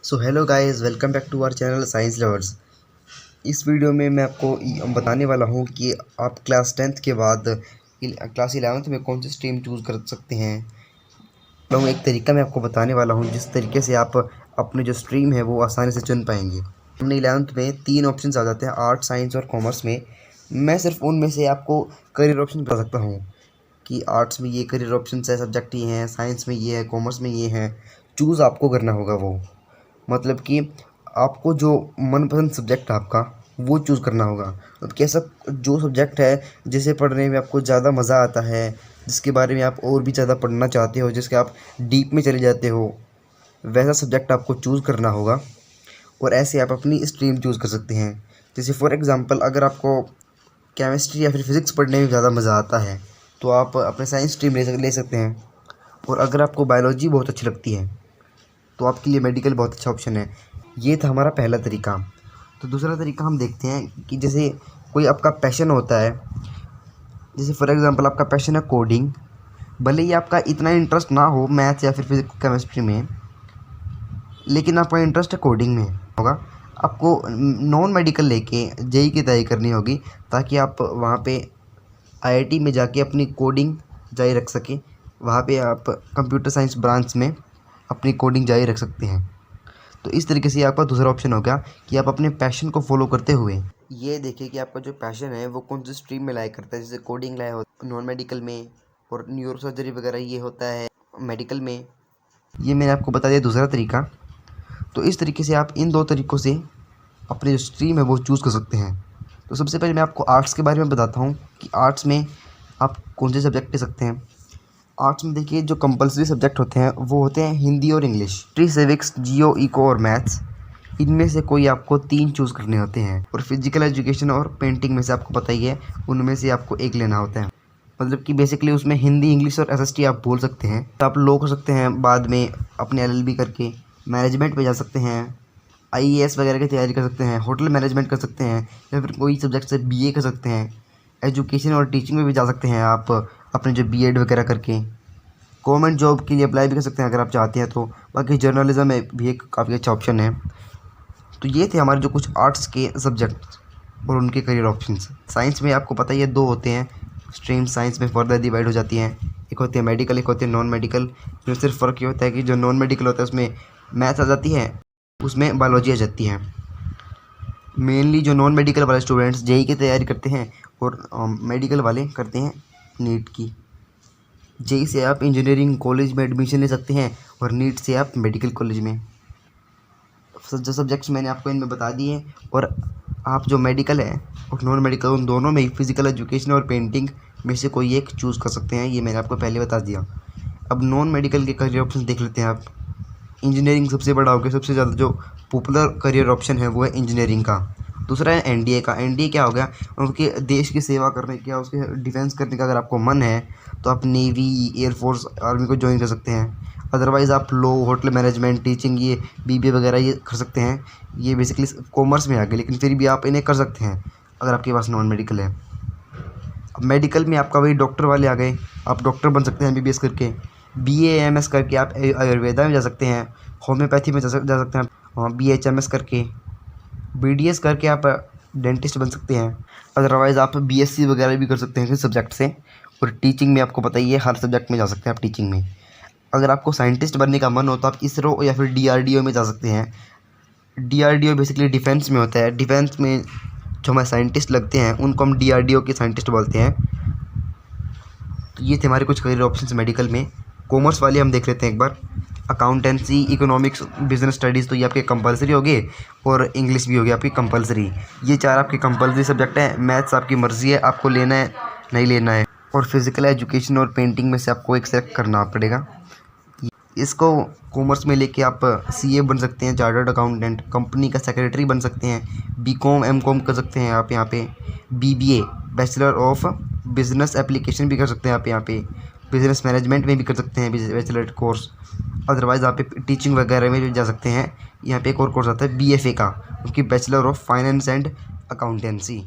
So hello guys, welcome back to our channel science lovers. इस video में मैं आपको बताने वाला हूँ कि आप क्लास 10th के बाद क्लास 11th में कौन सी स्ट्रीम चूज़ कर सकते हैं। तो एक तरीका मैं आपको बताने वाला हूँ जिस तरीके से आप अपनी जो स्ट्रीम है वो आसानी से चुन पाएंगे। हमने 11th में 3 ऑप्शन आ जाते हैं, आर्ट, साइंस और कॉमर्स में। मैं सिर्फ उनमें से आपको करियर ऑप्शन बता सकता हूँ कि आर्ट्स में ये करियर ऑप्शन है, सब्जेक्ट ये हैं, साइंस में ये है, कॉमर्स में ये हैं। चूज़ आपको करना होगा वो, मतलब कि आपको जो मनपसंद सब्जेक्ट है आपका वो चूज़ करना होगा। अब कैसा जो सब्जेक्ट है जिसे पढ़ने में आपको ज़्यादा मज़ा आता है, जिसके बारे में आप और भी ज़्यादा पढ़ना चाहते हो, जिसके आप डीप में चले जाते हो, वैसा सब्जेक्ट आपको चूज़ करना होगा। और ऐसे आप अपनी स्ट्रीम चूज़ कर सकते हैं। जैसे फॉर एग्ज़ाम्पल, अगर आपको केमिस्ट्री या फिर फिज़िक्स पढ़ने में ज़्यादा मज़ा आता है तो आप अपने साइंस स्ट्रीम ले सकते हैं। और अगर आपको बायोलॉजी बहुत अच्छी लगती है तो आपके लिए मेडिकल बहुत अच्छा ऑप्शन है। ये था हमारा पहला तरीका। तो दूसरा तरीका हम देखते हैं कि जैसे कोई आपका पैशन होता है, जैसे फॉर एग्ज़ाम्पल आपका पैशन है कोडिंग। भले ही आपका इतना इंटरेस्ट ना हो मैथ्स या फिर फिजिक्स केमिस्ट्री में, लेकिन आपका इंटरेस्ट है कोडिंग में होगा। आपको नॉन मेडिकल लेके जेई की तैयारी करनी होगी ताकि आप वहाँ पे आईआईटी में जाके अपनी कोडिंग जारी रख सकें। वहाँ पे आप कंप्यूटर साइंस ब्रांच में अपनी कोडिंग जारी रख सकते हैं। तो इस तरीके से आपका दूसरा ऑप्शन हो गया कि आप अपने पैशन को फॉलो करते हुए ये देखिए कि आपका जो पैशन है वो कौन सी स्ट्रीम में लाया करता है। जैसे कोडिंग लाया होता है नॉन मेडिकल में, और न्यूरो सर्जरी वगैरह ये होता है मेडिकल में। ये मैंने आपको बता दिया दूसरा तरीका। तो इस तरीके से आप इन दो तरीक़ों से अपनी जो स्ट्रीम है वो चूज़ कर सकते हैं। तो सबसे पहले मैं आपको आर्ट्स के बारे में बताता हूँ कि आर्ट्स में आप कौन से सब्जेक्ट ले सकते हैं। आर्ट्स में देखिए जो कंपलसरी सब्जेक्ट होते हैं वो होते हैं हिंदी और इंग्लिश, हिस्ट्री, सिविक्स, जियो, इको और मैथ्स। इनमें से कोई आपको 3 चूज़ करने होते हैं। और फिजिकल एजुकेशन और पेंटिंग में से आपको पता ही है, उनमें से आपको एक लेना होता है। मतलब कि बेसिकली उसमें हिंदी, इंग्लिश और एसएसटी आप बोल सकते हैं। तो आप लॉ कर सकते हैं बाद में अपने एलएलबी करके, मैनेजमेंट में जा सकते हैं, आईएएस वगैरह की तैयारी कर सकते हैं, होटल मैनेजमेंट कर सकते हैं, या फिर कोई सब्जेक्ट से बीए कर सकते हैं। एजुकेशन और टीचिंग में भी जा सकते हैं आप अपने जो बीएड वगैरह करके। गवर्नमेंट जॉब के लिए अप्लाई भी कर सकते हैं अगर आप चाहते हैं तो। बाकी जर्नलिज्म में भी एक काफ़ी अच्छा ऑप्शन है। तो ये थे हमारे जो कुछ आर्ट्स के सब्जेक्ट्स और उनके करियर ऑप्शंस। साइंस में आपको पता ही है 2 होते हैं स्ट्रीम, साइंस में फर्दर डिवाइड हो जाती हैं। एक होती है मेडिकल, एक होती है नॉन मेडिकल। इसमें सिर्फ फ़र्क ये होता है कि जो नॉन मेडिकल होता है उसमें मैथ्स आ जाती है, उसमें बायोलॉजी आ जाती है। मेनली जो नॉन मेडिकल वाले स्टूडेंट्स जेई की तैयारी करते हैं और मेडिकल वाले करते हैं नीट की। जेई से आप इंजीनियरिंग कॉलेज में एडमिशन ले सकते हैं और नीट से आप मेडिकल कॉलेज में। जो सब्जेक्ट्स मैंने आपको इनमें बता दिए हैं। और आप जो मेडिकल है और नॉन मेडिकल, उन दोनों में ही फिजिकल एजुकेशन और पेंटिंग में से कोई एक चूज़ कर सकते हैं। ये मैंने आपको पहले बता दिया। अब नॉन मेडिकल के करियर ऑप्शन देख लेते हैं आप। इंजीनियरिंग सबसे बड़ा हो गया, सबसे ज़्यादा जो पॉपुलर करियर ऑप्शन है वो है इंजीनियरिंग का। दूसरा है एनडीए का। एनडीए क्या हो गया, उनके देश की सेवा करने का, उसके डिफेंस करने का अगर आपको मन है तो आप नेवी, एयरफोर्स, आर्मी को ज्वाइन कर सकते हैं। अदरवाइज़ आप लॉ, होटल मैनेजमेंट, टीचिंग, ये बीबीए वगैरह ये कर सकते हैं। ये बेसिकली कॉमर्स में आ गए, लेकिन फिर भी आप इन्हें कर सकते हैं अगर आपके पास नॉन मेडिकल है। अब मेडिकल में आपका वही डॉक्टर वाले आ गए। आप डॉक्टर बन सकते हैं एमबीबीएस करके। बीएएमएस करके आप आयुर्वेदा में जा सकते हैं, होम्योपैथी में जा सकते हैं आप, बीएचएमएस करके, बीडीएस करके आप डेंटिस्ट बन सकते हैं। अदरवाइज़ आप बीएससी वगैरह भी कर सकते हैं किसी सब्जेक्ट से। और टीचिंग में आपको पता ही है, हर सब्जेक्ट में जा सकते हैं आप टीचिंग में। अगर आपको साइंटिस्ट बनने का मन हो तो आप इसरो या फिर डीआरडीओ में जा सकते हैं। डीआरडीओ बेसिकली डिफेंस में होता है। डिफेंस में जो हमारे साइंटिस्ट लगते हैं उनको हम डीआरडीओ के साइंटिस्ट बोलते हैं। तो ये थे हमारे कुछ करियर ऑप्शंस मेडिकल में। कॉमर्स वाले हम देख लेते हैं एक बार। अकाउंटेंसी, इकोनॉमिक्स, बिजनेस स्टडीज़ तो ये आपके कंपलसरी हो गए, और इंग्लिश भी हो गया आपकी कंपलसरी। ये 4 आपके कंपलसरी सब्जेक्ट हैं। मैथ्स आपकी मर्ज़ी है, आपको लेना है नहीं लेना है। और फिजिकल एजुकेशन और पेंटिंग में से आपको एक सेलेक्ट करना पड़ेगा। इसको कॉमर्स में लेके आप सीए बन सकते हैं, चार्टर्ड अकाउंटेंट, कंपनी का सेक्रेटरी बन सकते हैं, बीकॉम, एमकॉम कर सकते हैं आप यहाँ पे, BBA, bachelor of business application भी कर सकते हैं आप यहाँ पे, बिजनेस मैनेजमेंट में भी कर सकते हैं बैचलर कोर्स। अदरवाइज़ आप टीचिंग वगैरह में भी जा सकते हैं। यहाँ पे एक और कोर्स आता है बीएफए का, उसकी bachelor of finance and accountancy.